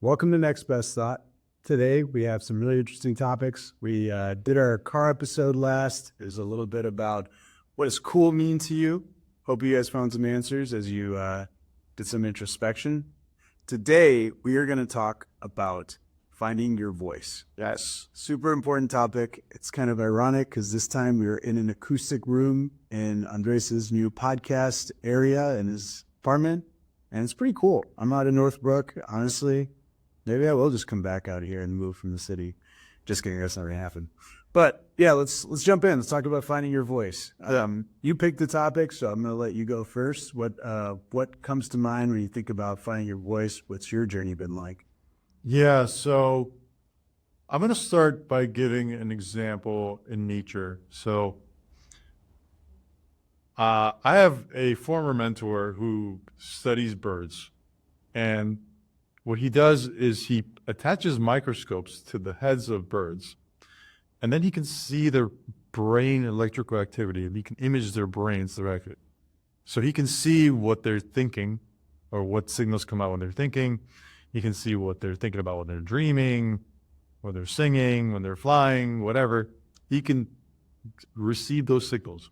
Welcome to Next Best Thought. Today we have some really interesting topics. We did our car episode last. There's a little bit about what does cool mean to you. Hope you guys found some answers as you did some introspection. Today we are going to talk about finding your voice. Yes, super important topic. It's kind of ironic because this time we are in an acoustic room in Andrés' new podcast area in his apartment, and it's pretty cool. I'm out in Northbrook, honestly. Maybe I will just come back out here and move from the city. Just kidding, that's not going to happen. But yeah, let's jump in. Let's talk about finding your voice. You picked the topic, so I'm going to let you go first. What comes to mind when you think about finding your voice? What's your journey been like? Yeah, so I'm going to start by giving an example in nature. So I have a former mentor who studies birds, and what he does is he attaches microscopes to the heads of birds, and then he can see their brain electrical activity, and he can image their brains directly. So he can see what they're thinking or what signals come out when they're thinking. He can see what they're thinking about when they're dreaming, when they're singing, when they're flying, whatever. He can receive those signals.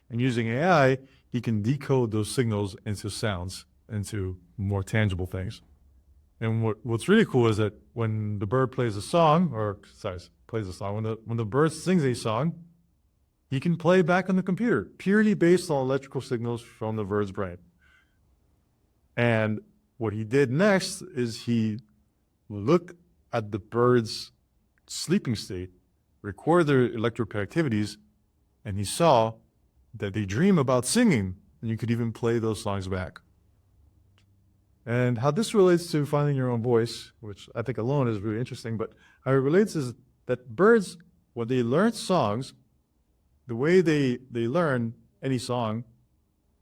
And using AI, he can decode those signals into sounds, into more tangible things. And what's really cool is that when the bird plays a song, when the bird sings a song, he can play back on the computer, purely based on electrical signals from the bird's brain. And what he did next is he looked at the bird's sleeping state, recorded their electrical activities, and he saw that they dream about singing, and you could even play those songs back. And how this relates to finding your own voice, which I think alone is really interesting, but how it relates is that birds, when they learn songs, the way they learn any song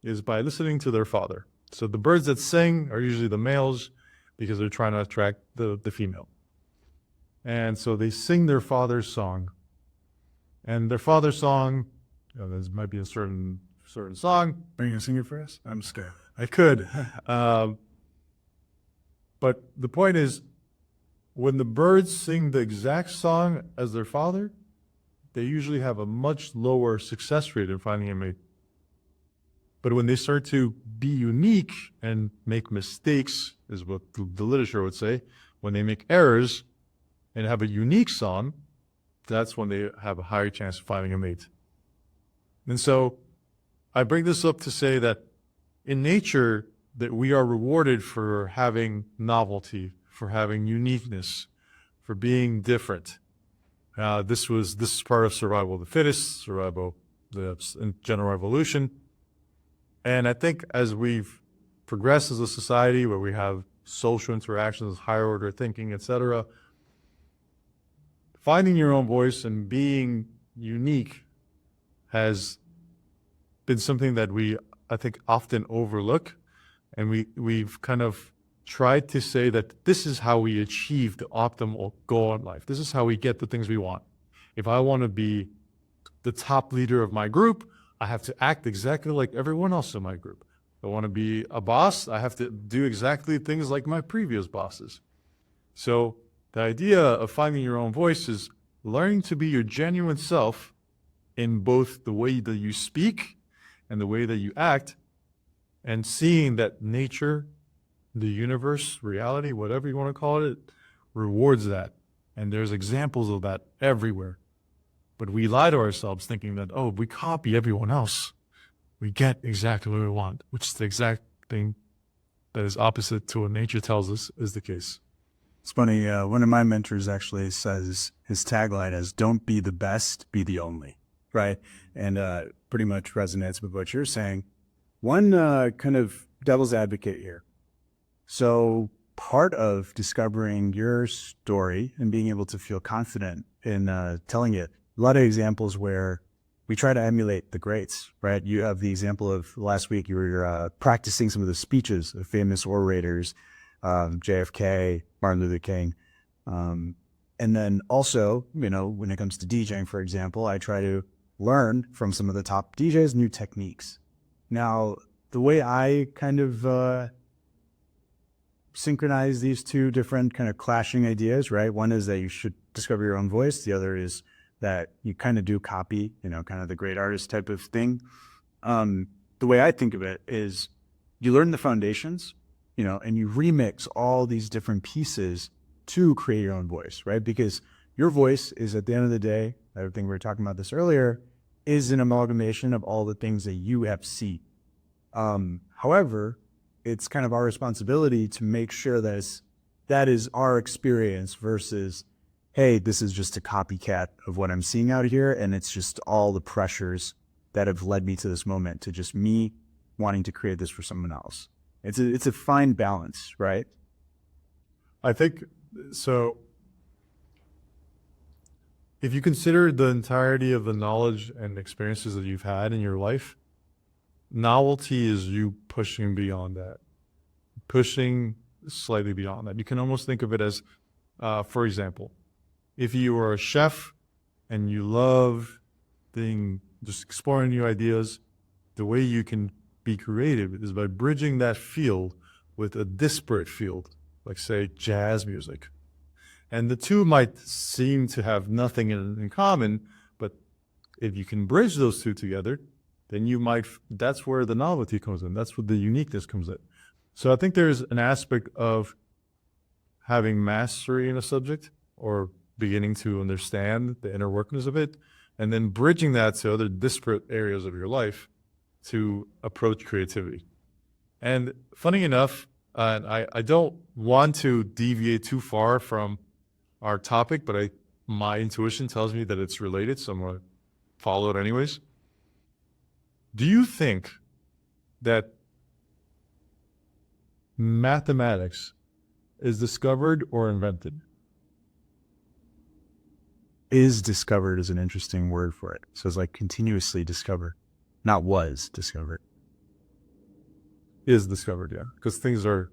is by listening to their father. So the birds that sing are usually the males because they're trying to attract the female. And so they sing their father's song. And their father's song, there might be a certain song. Are you going to sing it for us? I'm scared. I could. But the point is, when the birds sing the exact song as their father, they usually have a much lower success rate in finding a mate. But when they start to be unique and make mistakes, is what the literature would say, when they make errors and have a unique song, that's when they have a higher chance of finding a mate. And so I bring this up to say that in nature, that we are rewarded for having novelty, for having uniqueness, for being different. This is part of survival of the fittest, the general evolution. And I think as we've progressed as a society where we have social interactions, higher order thinking, etc., finding your own voice and being unique has been something that we, I think, often overlook. And we've kind of tried to say that this is how we achieve the optimal goal in life. This is how we get the things we want. If I want to be the top leader of my group, I have to act exactly like everyone else in my group. If I want to be a boss, I have to do exactly things like my previous bosses. So the idea of finding your own voice is learning to be your genuine self in both the way that you speak and the way that you act, and seeing that nature, the universe, reality, whatever you want to call it, rewards that. And there's examples of that everywhere. But we lie to ourselves thinking that, if we copy everyone else, we get exactly what we want, which is the exact thing that is opposite to what nature tells us is the case. It's funny, one of my mentors actually says his tagline is, "Don't be the best, be the only," right? And pretty much resonates with what you're saying. One kind of devil's advocate here. So part of discovering your story and being able to feel confident in telling it, a lot of examples where we try to emulate the greats, right? You have the example of last week, you were practicing some of the speeches of famous orators, JFK, Martin Luther King. And then also, when it comes to DJing, for example, I try to learn from some of the top DJs new techniques. Now, the way I kind of synchronize these two different kind of clashing ideas, right? One is that you should discover your own voice. The other is that you kind of do copy, kind of the great artist type of thing. The way I think of it is you learn the foundations, and you remix all these different pieces to create your own voice, right? Because your voice is, at the end of the day, I think we were talking about this earlier, is an amalgamation of all the things that you have seen. However, it's kind of our responsibility to make sure that is our experience versus, hey, this is just a copycat of what I'm seeing out here, and it's just all the pressures that have led me to this moment, to just me wanting to create this for someone else. It's a fine balance, right? I think so. If you consider the entirety of the knowledge and experiences that you've had in your life, novelty is you pushing beyond that, pushing slightly beyond that. You can almost think of it as, for example, if you are a chef and you love just exploring new ideas, the way you can be creative is by bridging that field with a disparate field, like say jazz music. And the two might seem to have nothing in common, but if you can bridge those two together, then that's where the novelty comes in. That's where the uniqueness comes in. So I think there's an aspect of having mastery in a subject or beginning to understand the inner workings of it, and then bridging that to other disparate areas of your life to approach creativity. And funny enough, I don't want to deviate too far from our topic, but my intuition tells me that it's related, so I'm going to follow it anyways. Do you think that mathematics is discovered or invented? Is discovered is an interesting word for it. So it's like continuously discovered, not was discovered. Is discovered, yeah. Because things are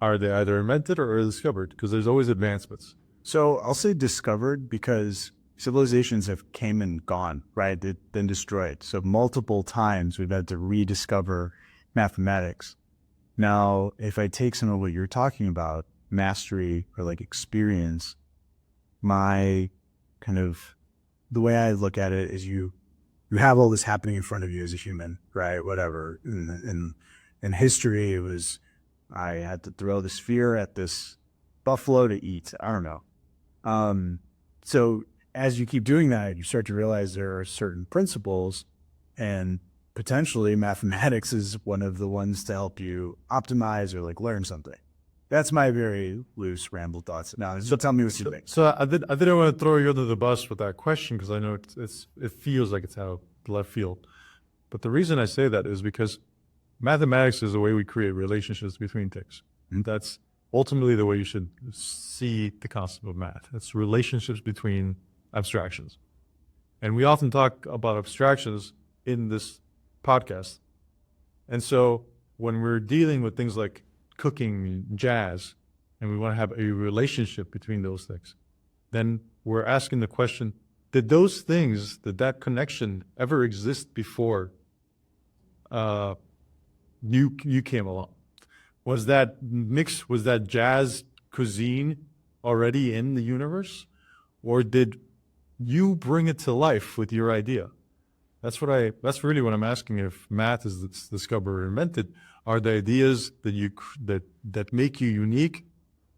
they either invented or discovered? Because there's always advancements. So I'll say discovered because civilizations have came and gone, right? They've been destroyed. So multiple times we've had to rediscover mathematics. Now, if I take some of what you're talking about, mastery or like experience, my kind of the way I look at it is you have all this happening in front of you as a human, right? Whatever. In history, it was I had to throw the sphere at this buffalo to eat. I don't know. So as you keep doing that, you start to realize there are certain principles, and potentially mathematics is one of the ones to help you optimize or like learn something. That's my very loose ramble thoughts. Now, so tell me what you think. So I didn't want to throw you under the bus with that question because I know it feels like it's out of left field. But the reason I say that is because mathematics is the way we create relationships between things. And that's ultimately the way you should see the concept of math. It's relationships between abstractions. And we often talk about abstractions in this podcast. And so when we're dealing with things like cooking, jazz, and we want to have a relationship between those things, then we're asking the question, did that connection ever exist before you came along? Was that jazz cuisine already in the universe? Or did you bring it to life with your idea? That's really what I'm asking. If math is discovered or invented, are the ideas that make you unique,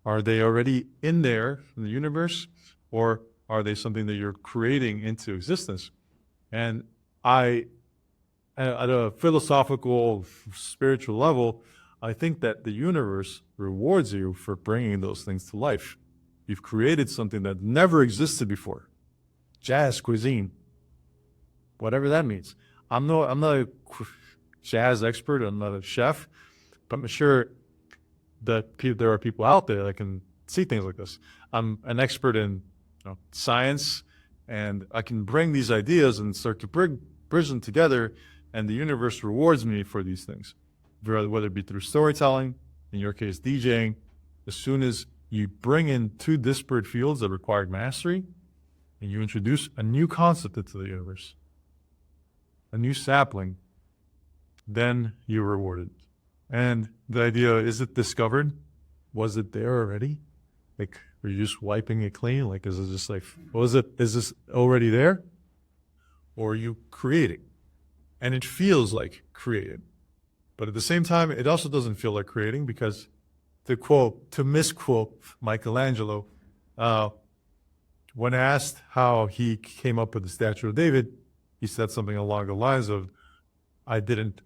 are they already in there in the universe, or are they something that you're creating into existence? And at a philosophical, spiritual level, I think that the universe rewards you for bringing those things to life. You've created something that never existed before. Jazz cuisine, whatever that means. I'm not a jazz expert. I'm not a chef, but I'm sure that there are people out there that can see things like this. I'm an expert in science, and I can bring these ideas and start to bridge them together, and the universe rewards me for these things, whether it be through storytelling, in your case DJing. As soon as you bring in two disparate fields that require mastery, and you introduce a new concept into the universe, a new sapling, then you're rewarded. And the idea, is it discovered? was it there already? Like, were you just wiping it clean? Like, is it just like, is this already there? Or are you creating? And it feels like creating. But at the same time, it also doesn't feel like creating, because to misquote Michelangelo, when asked how he came up with the Statue of David, he said something along the lines of, I didn't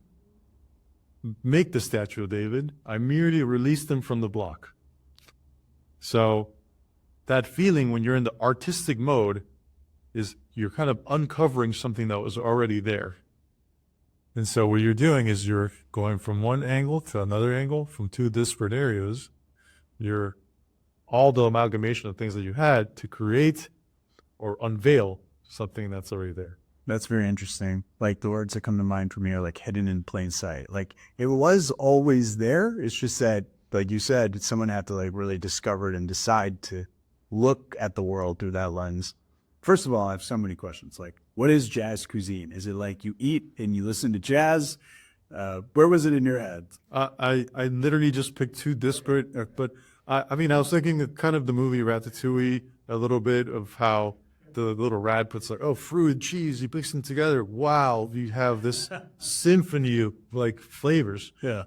make the Statue of David, I merely released him from the block. So that feeling when you're in the artistic mode is you're kind of uncovering something that was already there. And so what you're doing is you're going from one angle to another angle from two disparate areas. You're all the amalgamation of things that you had to create or unveil something that's already there. That's very interesting. Like, the words that come to mind for me are like hidden in plain sight. Like, it was always there. It's just that, like you said, someone had to like really discover it and decide to look at the world through that lens. First of all, I have so many questions. Like, what is jazz cuisine? Is it like you eat and you listen to jazz? Where was it in your head? I literally just picked two disparate, but I mean, I was thinking of kind of the movie Ratatouille, a little bit of how the little rat puts like, oh, fruit and cheese, you mix them together. Wow, you have this symphony of like flavors. Yeah.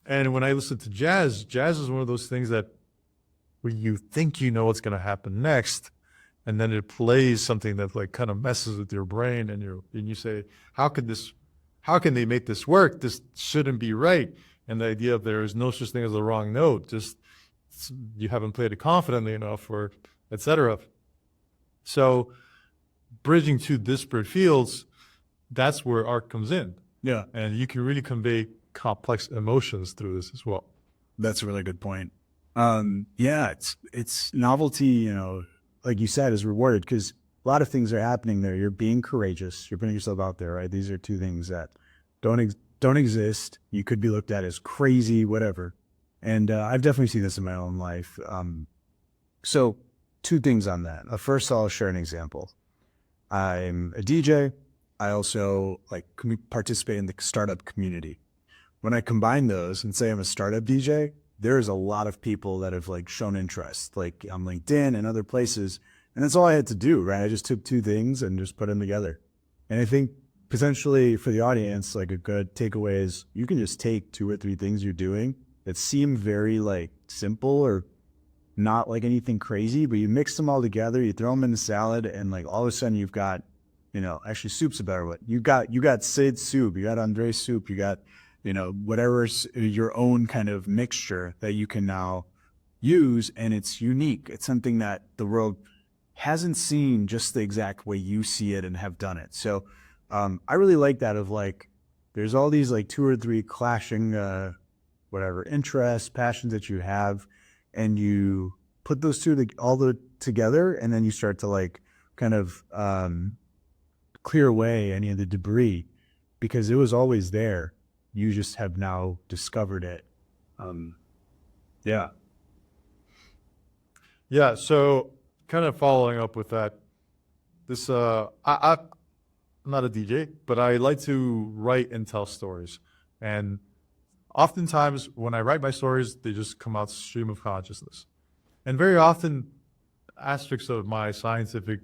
And when I listen to jazz is one of those things that where you think you know what's going to happen next, and then it plays something that like kind of messes with your brain, and you say, how can they make this work? This shouldn't be right. And the idea of there is no such thing as a wrong note, just you haven't played it confidently enough, or etc. So bridging two disparate fields, that's where art comes in. Yeah. And you can really convey complex emotions through this as well. That's a really good point. Yeah, it's novelty, you know, like you said, is rewarded because a lot of things are happening there. You're being courageous. You're putting yourself out there, right? These are two things that don't exist. You could be looked at as crazy, whatever. And I've definitely seen this in my own life. So two things on that. First, I'll share an example. I'm a DJ. I also like participate in the startup community. When I combine those and say I'm a startup DJ, there's a lot of people that have like shown interest, like on LinkedIn and other places. And that's all I had to do, right? I just took two things and just put them together. And I think potentially for the audience, like a good takeaway is you can just take two or three things you're doing that seem very like simple or not like anything crazy, but you mix them all together, you throw them in a salad, and like all of a sudden you've got, you know, actually soup's a better one. You got Sid soup, you got Andrés soup, you got, you know, whatever's your own kind of mixture that you can now use, and it's unique. It's something that the world hasn't seen just the exact way you see it and have done it. So I really like that of like, there's all these like two or three clashing, whatever, interests, passions that you have, and you put those two together, and then you start to like kind of clear away any of the debris because it was always there. You just have now discovered it. Yeah. Yeah. So kind of following up with that, this, I'm not a DJ, but I like to write and tell stories. And oftentimes when I write my stories, they just come out stream of consciousness. And very often aspects of my scientific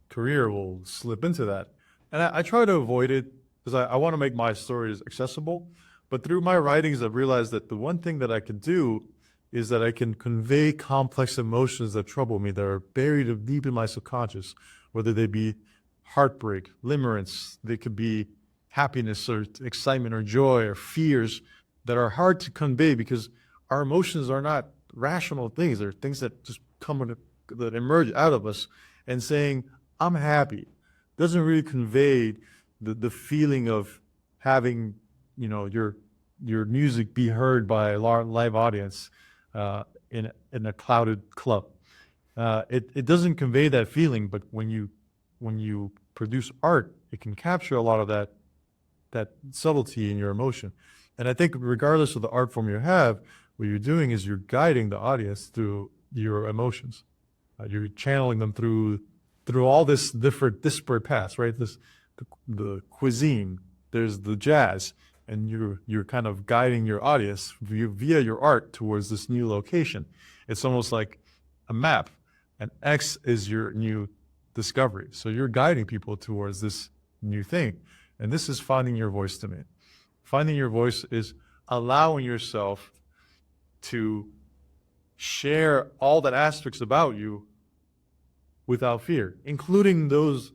career will slip into that. And I try to avoid it because I want to make my stories accessible. But through my writings, I've realized that the one thing that I can do is that I can convey complex emotions that trouble me, that are buried deep in my subconscious, whether they be heartbreak, limerence, they could be happiness or excitement or joy or fears that are hard to convey because our emotions are not rational things. They're things that just that emerge out of us. And saying, I'm happy, doesn't really convey the feeling of having, you know, your music be heard by a live audience in a crowded club. It doesn't convey that feeling, but when you produce art, it can capture a lot of that subtlety in your emotion. And I think regardless of the art form you have, what you're doing is you're guiding the audience through your emotions. You're channeling them through all this different disparate paths, right? The cuisine, there's the jazz, and you're kind of guiding your audience via your art towards this new location. It's almost like a map, and X is your new discovery. So you're guiding people towards this new thing, and this is finding your voice to me. Finding your voice is allowing yourself to share all that aspects about you without fear, including those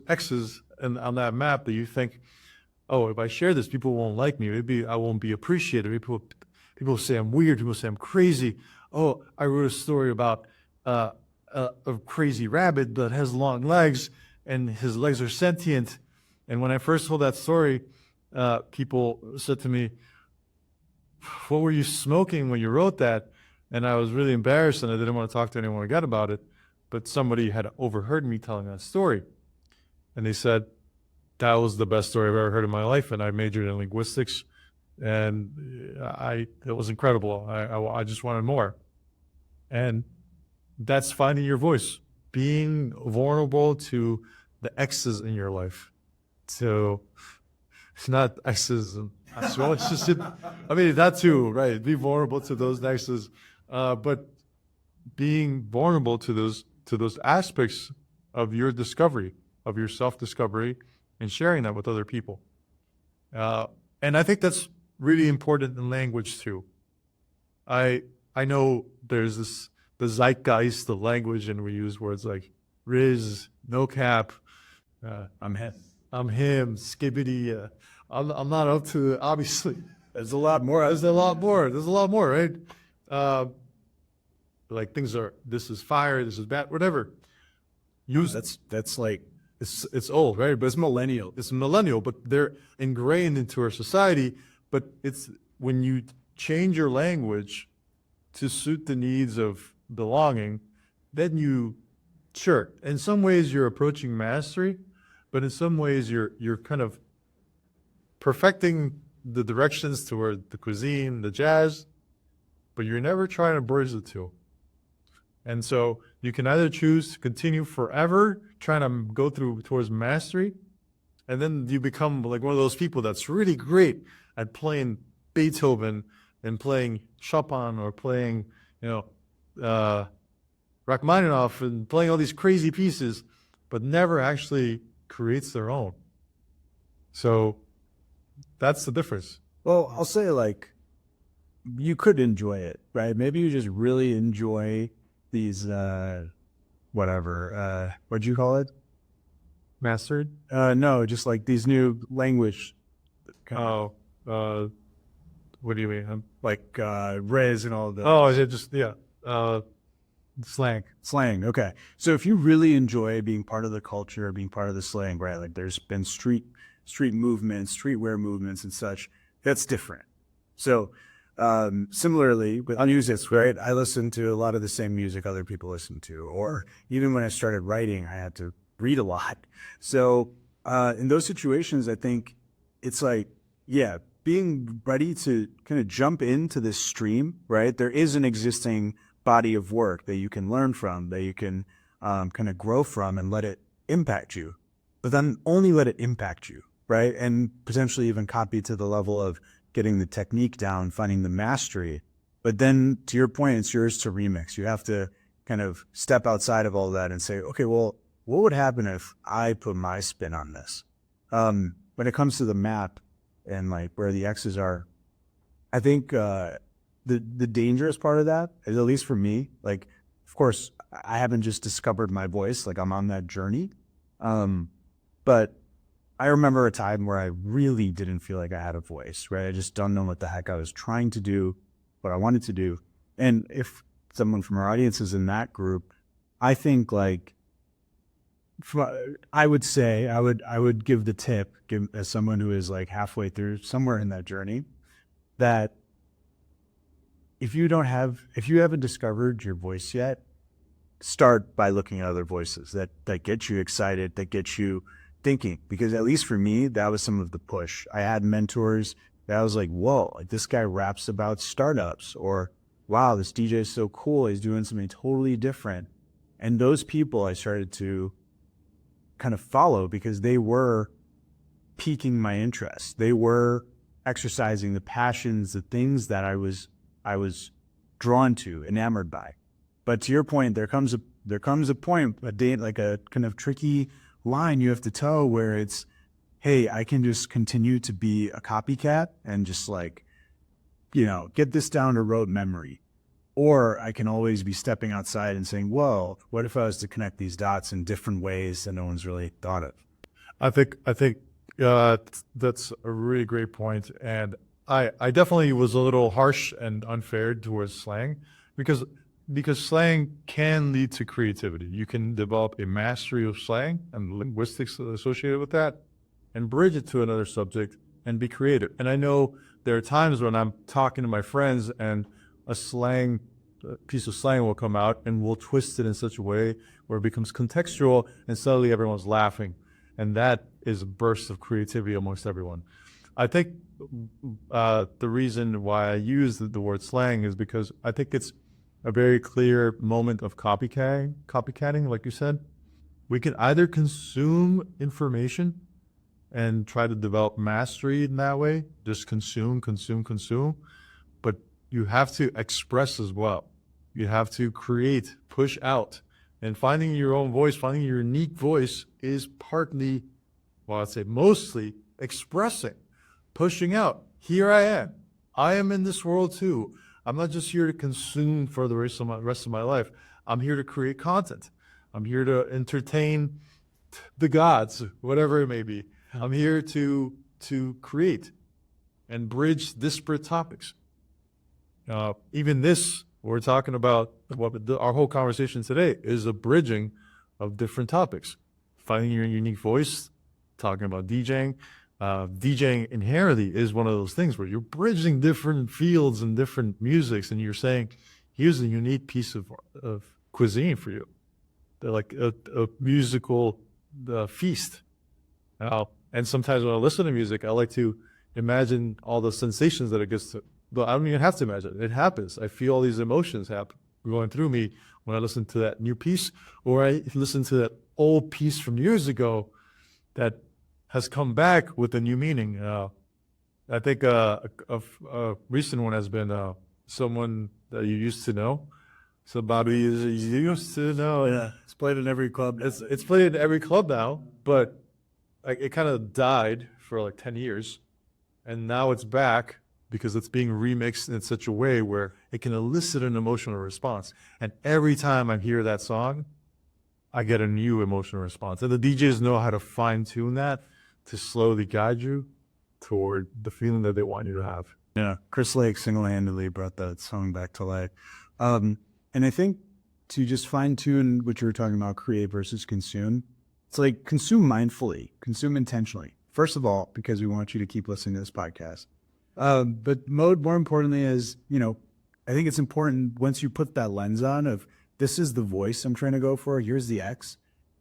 X's on that map that you think, oh, if I share this, people won't like me. Maybe I won't be appreciated. People say I'm weird. People say I'm crazy. Oh, I wrote a story about a crazy rabbit that has long legs and his legs are sentient. And when I first told that story, people said to me, what were you smoking when you wrote that? And I was really embarrassed, and I didn't want to talk to anyone again about it. But somebody had overheard me telling that story. And they said, that was the best story I've ever heard in my life. And I majored in linguistics, and it was incredible. I just wanted more. And that's finding your voice, being vulnerable to the X's in your life. So it's not X's and as well. It's just, I mean, that too, right? Be vulnerable to those X's, but being vulnerable to those aspects of your discovery, of your self-discovery, and sharing that with other people. And I think that's really important in language too. I know there's the zeitgeist, the language, and we use words like Riz, no cap, I'm him. I'm him, skibbity. I'm not up to, obviously. There's a lot more. There's a lot more, right? Like things are, this is fire, this is bad, whatever. That's like, It's old, right? But it's millennial. it's millennial, but they're ingrained into our society. But it's when you change your language to suit the needs of belonging, then sure, in some ways you're approaching mastery, but in some ways you're kind of perfecting the directions toward the cuisine, the jazz, but you're never trying to bridge the two. And so you can either choose to continue forever trying to go towards mastery, and then you become like one of those people that's really great at playing Beethoven and playing Chopin or playing, Rachmaninoff and playing all these crazy pieces, but never actually creates their own. So that's the difference. Well, I'll say like, you could enjoy it, right? Maybe you just really enjoy these, what'd you call it? Mastered? No, just like these new language. What do you mean? Like Riz and all the Is it just, slang. slang. Okay. So if you really enjoy being part of the culture, being part of the slang, right? Like there's been street movements, streetwear movements and such, that's different. So similarly, I'll use this, right? I listen to a lot of the same music other people listen to, or even when I started writing, I had to read a lot. So in those situations, I think it's like, yeah, being ready to kind of jump into this stream, right? There is an existing body of work that you can learn from, that you can kind of grow from and let it impact you, but then only let it impact you, right? And potentially even copy to the level of getting the technique down, finding the mastery. But then to your point, it's yours to remix. You have to kind of step outside of all that and say, okay, well, what would happen if I put my spin on this? When it comes to the map and like where the X's are, I think the dangerous part of that is, at least for me, like, of course, I haven't just discovered my voice, like I'm on that journey. But I remember a time where I really didn't feel like I had a voice, right? I just don't know what the heck I was trying to do, what I wanted to do. And if someone from our audience is in that group, I think like, I would say, I would give the tip, as someone who is like halfway through, somewhere in that journey, that if you haven't discovered your voice yet, start by looking at other voices that get you excited, that get you thinking. Because at least for me, that was some of the push. I had mentors that I was like, whoa, like this guy raps about startups, or wow, this DJ is so cool, he's doing something totally different. And those people I started to kind of follow because they were piquing my interest. They were exercising the passions, the things that I was drawn to, enamored by. But to your point, there comes a point, like a kind of tricky line you have to toe where it's, hey, I can just continue to be a copycat and just like, get this down to rote memory. Or I can always be stepping outside and saying, whoa, what if I was to connect these dots in different ways that no one's really thought of? I think that's a really great point, and I definitely was a little harsh and unfair towards slang because slang can lead to creativity. You can develop a mastery of slang and linguistics associated with that, and bridge it to another subject and be creative. And I know there are times when I'm talking to my friends and a piece of slang will come out and we'll twist it in such a way where it becomes contextual and suddenly everyone's laughing. And that is a burst of creativity amongst everyone. I think the reason why I use the word slang is because I think it's a very clear moment of copycatting, like you said. We can either consume information and try to develop mastery in that way, just consume, but you have to express as well. You have to create, push out, and finding your own voice, finding your unique voice is partly, well, I'd say mostly expressing, pushing out. Here I am. I am in this world too. I'm not just here to consume for the rest of my life. I'm here to create content. I'm here to entertain the gods, whatever it may be. I'm here to create and bridge disparate topics. Even this, we're talking about, our whole conversation today is a bridging of different topics. Finding your unique voice, talking about DJing. DJing inherently is one of those things where you're bridging different fields and different musics, and you're saying, here's a unique piece of cuisine for you. They're like a musical feast. And sometimes when I listen to music, I like to imagine all the sensations that it gets to. But I don't even have to imagine it. It happens. I feel all these emotions going through me when I listen to that new piece, or I listen to that old piece from years ago that has come back with a new meaning. I think a recent one has been someone that you used to know. Somebody you used to know. Yeah, it's played in every club. It's played in every club now, but it kind of died for like 10 years, and now it's back because it's being remixed in such a way where it can elicit an emotional response. And every time I hear that song, I get a new emotional response. And the DJs know how to fine-tune that to slowly guide you toward the feeling that they want you to have. Yeah, Chris Lake single-handedly brought that song back to life. And I think to just fine-tune what you were talking about, create versus consume, it's like consume mindfully, consume intentionally. First of all, because we want you to keep listening to this podcast. But more importantly is, I think it's important once you put that lens on of this is the voice I'm trying to go for, here's the X.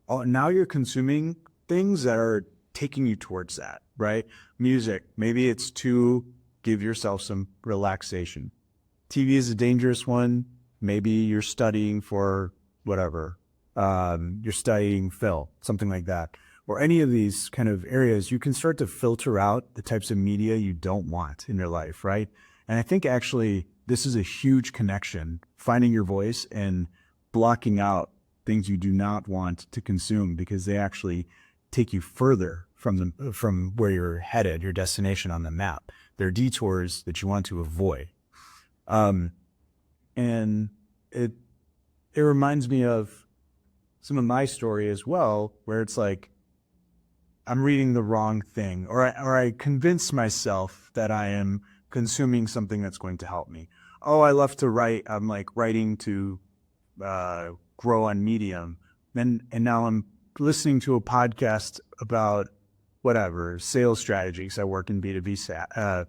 Now you're consuming things that are taking you towards that, right? Music, maybe it's to give yourself some relaxation. TV is a dangerous one. Maybe you're studying for whatever. You're studying Phil, something like that. Or any of these kind of areas, you can start to filter out the types of media you don't want in your life, right? And I think actually this is a huge connection, finding your voice and blocking out things you do not want to consume because they actually take you further from where you're headed, your destination on the map. They're detours that you want to avoid. And it reminds me of some of my story as well, where it's like, I'm reading the wrong thing, or I convince myself that I am consuming something that's going to help me. Oh, I love to write. I'm like writing to grow on Medium. And now I'm listening to a podcast about whatever, sales strategies. I work in B2B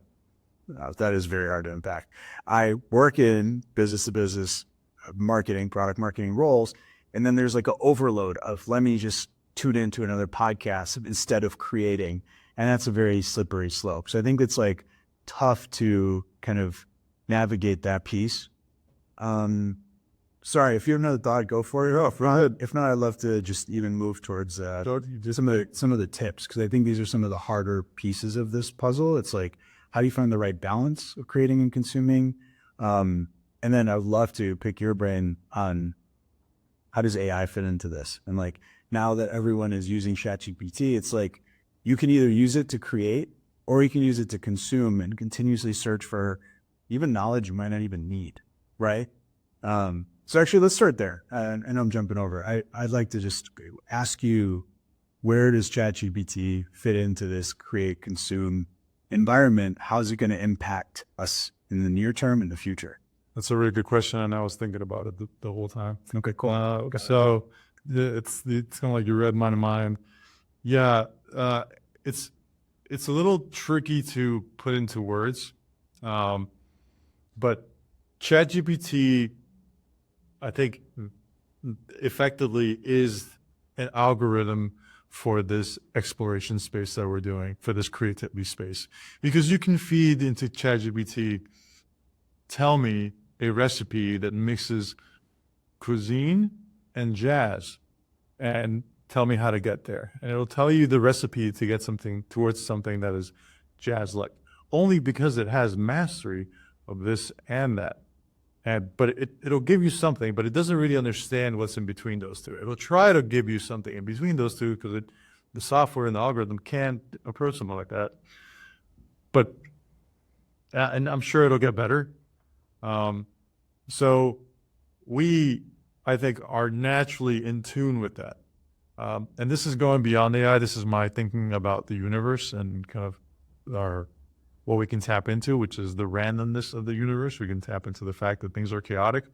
that is very hard to unpack. I work in business to business marketing, product marketing roles. And then there's like an overload of let me just tune into another podcast instead of creating. And that's a very slippery slope. So I think it's like tough to kind of navigate that piece. Sorry, if you have another thought, go for it. If not, I'd love to just even move towards some of the tips, because I think these are some of the harder pieces of this puzzle. It's like, How do you find the right balance of creating and consuming? And then I would love to pick your brain on how does AI fit into this? And like now that everyone is using ChatGPT, it's like you can either use it to create or you can use it to consume and continuously search for even knowledge you might not even need, right? So actually, let's start there. And I'm jumping over. I'd like to just ask you, where does ChatGPT fit into this create, consume environment? How is it going to impact us in the near term and the future? That's a really good question, and I was thinking about it the whole time. Okay, cool. So it's kind of like you read my mind. Yeah, it's a little tricky to put into words, but ChatGPT, I think, effectively is an algorithm for this exploration space that we're doing, for this creativity space, because you can feed into ChatGPT, tell me a recipe that mixes cuisine and jazz, and tell me how to get there. And it'll tell you the recipe to get something towards something that is jazz-like, only because it has mastery of this and that. But it'll give you something, but it doesn't really understand what's in between those two. It'll try to give you something in between those two because the software and the algorithm can't approach something like that. But, and I'm sure it'll get better. So we, I think, are naturally in tune with that. And this is going beyond AI. This is my thinking about the universe and kind of what we can tap into, which is the randomness of the universe. We can tap into the fact that things are chaotic.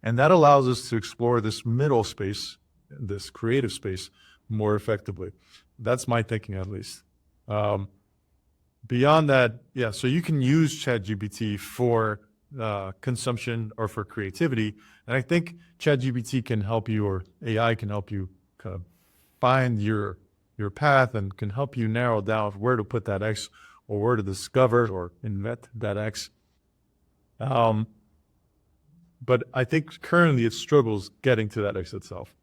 And that allows us to explore this middle space, this creative space, more effectively. That's my thinking, at least. Beyond that, yeah, so you can use ChatGPT for consumption or for creativity. And I think ChatGPT can help you, or AI can help you kind of find your path and can help you narrow down where to put that X or where to discover or invent that X. But I think currently it struggles getting to that X itself.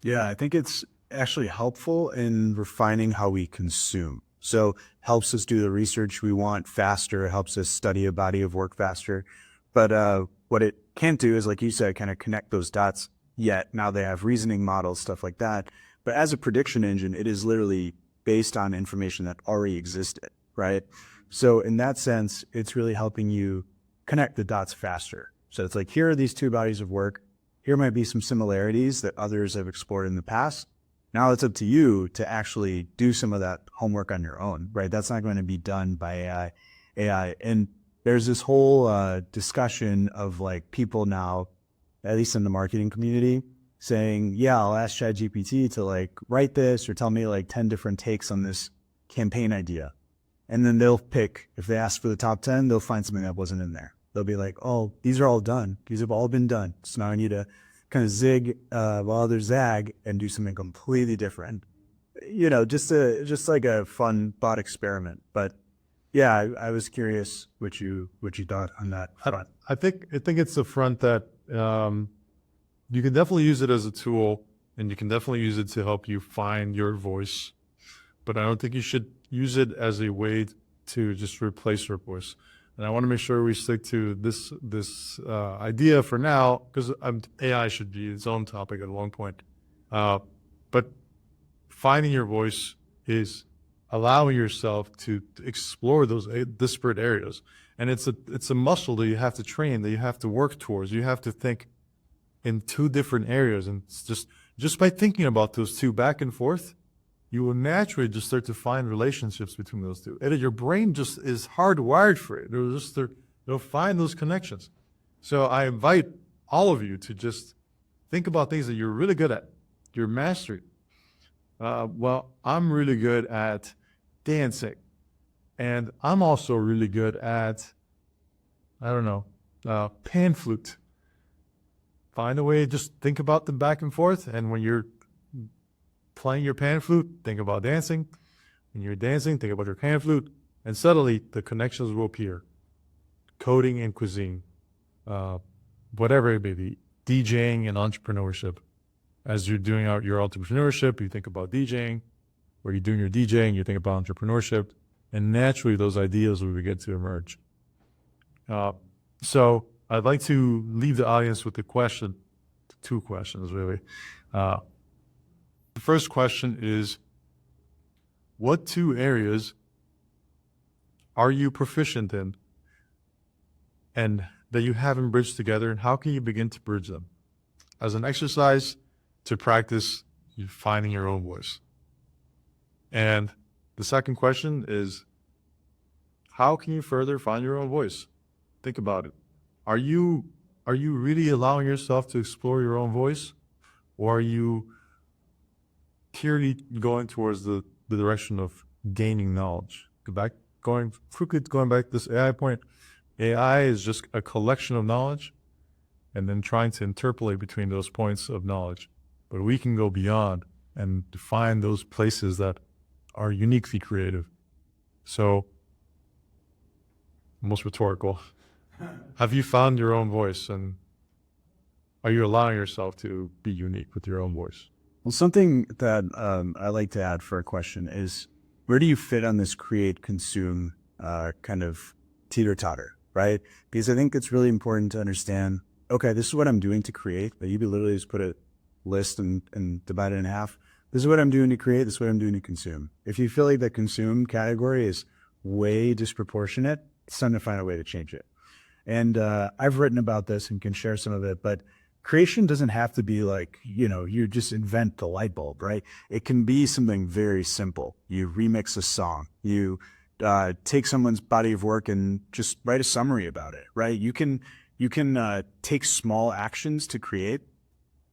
Yeah, I think it's actually helpful in refining how we consume. So helps us do the research we want faster. It helps us study a body of work faster. But what it can't do is, like you said, kind of connect those dots yet. Now they have reasoning models, stuff like that. But as a prediction engine, it is literally based on information that already existed, right? So in that sense, it's really helping you connect the dots faster. So it's like, here are these two bodies of work. Here might be some similarities that others have explored in the past. Now it's up to you to actually do some of that homework on your own, right? That's not going to be done by AI. And there's this whole discussion of like people now, at least in the marketing community, saying, yeah, I'll ask ChatGPT to like write this or tell me like 10 different takes on this campaign idea. And then they'll pick, if they ask for the top 10, they'll find something that wasn't in there. They'll be like, oh, these are all done. These have all been done. So now I need to kind of zig while others zag and do something completely different. You know, just like a fun thought experiment. But yeah, I was curious what you thought on that front. I think it's the front that you can definitely use it as a tool, and you can definitely use it to help you find your voice. But I don't think you should use it as a way to just replace your voice. And I want to make sure we stick to this idea for now, because AI should be its own topic at one point. But finding your voice is allowing yourself to explore those disparate areas. And it's a muscle that you have to train, that you have to work towards. You have to think in two different areas. And it's just by thinking about those two back and forth, you will naturally just start to find relationships between those two. And your brain just is hardwired for it. They'll find those connections. So I invite all of you to just think about things that you're really good at, your mastery. Well, I'm really good at dancing. And I'm also really good at, I don't know, pan flute. Find a way, just think about them back and forth. And when you're playing your pan flute, think about dancing. When you're dancing, think about your pan flute. And suddenly, the connections will appear. Coding and cuisine, whatever it may be, DJing and entrepreneurship. As you're doing your entrepreneurship, you think about DJing. Or you're doing your DJing, you think about entrepreneurship. and naturally those ideas will begin to emerge. So I'd like to leave the audience with two questions really. The first question is, what two areas are you proficient in and that you haven't bridged together, and how can you begin to bridge them? As an exercise to practice finding your own voice. And the second question is, how can you further find your own voice? Think about it. Are you really allowing yourself to explore your own voice? Or are you purely going towards the direction of gaining knowledge? Going back to this AI point, AI is just a collection of knowledge and then trying to interpolate between those points of knowledge. But we can go beyond and define those places that are uniquely creative. So, most rhetorical. Have you found your own voice, and are you allowing yourself to be unique with your own voice? Well, something that I like to add for a question is, where do you fit on this create, consume kind of teeter-totter, right? Because I think it's really important to understand, okay, this is what I'm doing to create. That you could literally just put a list and divide it in half. This is what I'm doing to create. This is what I'm doing to consume. If you feel like the consume category is way disproportionate, it's time to find a way to change it. And I've written about this and can share some of it, but creation doesn't have to be like, you just invent the light bulb, right? It can be something very simple. You remix a song. You take someone's body of work and just write a summary about it, right? You can take small actions to create.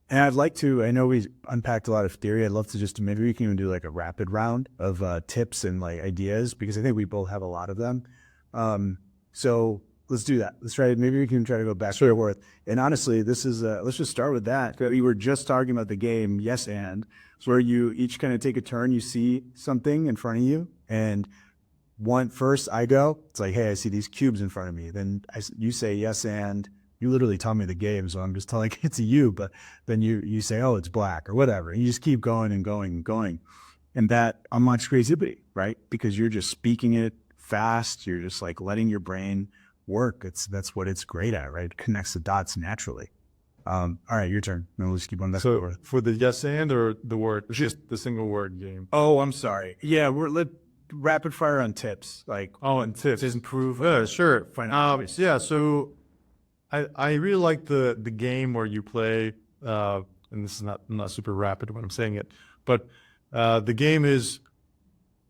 And I know we unpacked a lot of theory. I'd love to maybe we can even do like a rapid round of tips and like ideas, because I think we both have a lot of them. So let's do that. Maybe we can try to go back and forth. And honestly, this is, let's just start with that. We were just talking about the game, Yes and. It's where you each kind of take a turn. You see something in front of you, and first I go, it's like, hey, I see these cubes in front of me. Then you say yes and. You literally tell me the game, so I'm just telling it to you, but then you say, oh, it's black or whatever. And you just keep going and going and going. And that unlocks creativity, right? Because you're just speaking it fast. You're just like letting your brain work. That's what it's great at, right? It connects the dots naturally. All right, your turn. Then we'll just keep on back and forth. For the yes and or the word, just the single word game? Oh, I'm sorry. Yeah, rapid fire on tips. And tips. To improve. Sure. Yeah, so I really like the game where you play, and this is not super rapid when I'm saying it, but the game is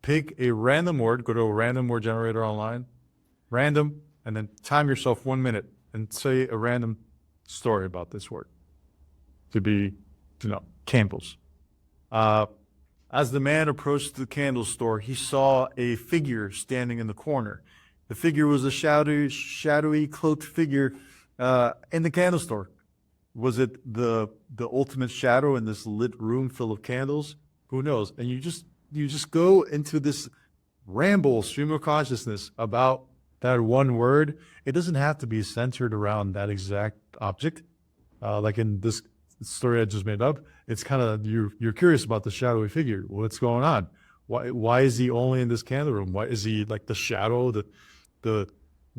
pick a random word, go to a random word generator online, random, and then time yourself 1 minute and say a random story about this word. To be, candles. As the man approached the candle store, he saw a figure standing in the corner. The figure was a shadowy cloaked figure in the candle store. Was it the ultimate shadow in this lit room full of candles? Who knows? And you just go into this stream of consciousness about that one word. It doesn't have to be centered around that exact object. Like in this story I just made up, it's kind of you're curious about the shadowy figure. What's going on? Why is he only in this candle room? Why is he like the shadow?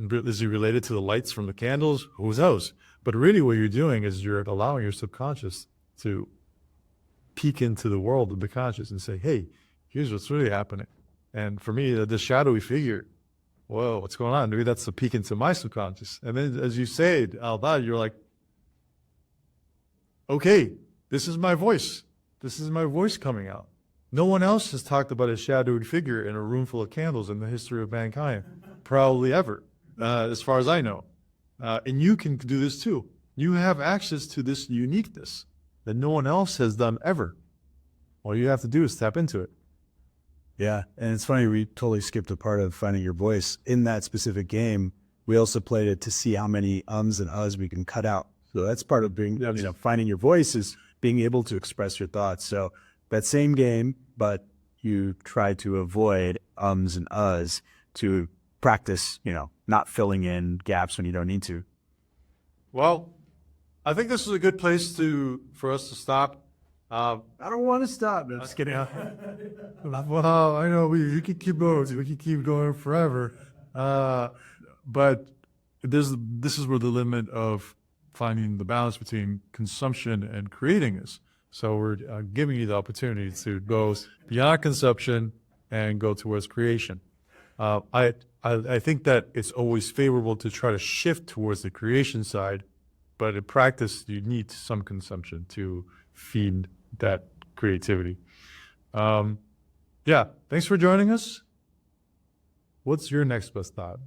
Is he related to the lights from the candles? Who knows? But really what you're doing is you're allowing your subconscious to peek into the world of the conscious and say, hey, here's what's really happening. And for me, the shadowy figure, whoa, what's going on? Maybe that's a peek into my subconscious. And then as you say it out loud, you're like, okay, this is my voice. This is my voice coming out. No one else has talked about a shadowy figure in a room full of candles in the history of mankind, probably ever. As far as I know. And you can do this too. You have access to this uniqueness that no one else has done ever. All you have to do is tap into it. Yeah, and it's funny, we totally skipped a part of finding your voice. In that specific game, we also played it to see how many ums and uhs we can cut out. So that's part of being, finding your voice is being able to express your thoughts. So that same game, but you try to avoid ums and uhs to practice, not filling in gaps when you don't need to. Well, I think this is a good place for us to stop. Uh, I don't want to stop. No, Just kidding. Well, I know we can keep going. We can keep going forever. But this is where the limit of finding the balance between consumption and creating is. So we're giving you the opportunity to go beyond consumption and go towards creation. I think that it's always favorable to try to shift towards the creation side, but in practice, you need some consumption to feed that creativity. Yeah, thanks for joining us. What's your next best thought?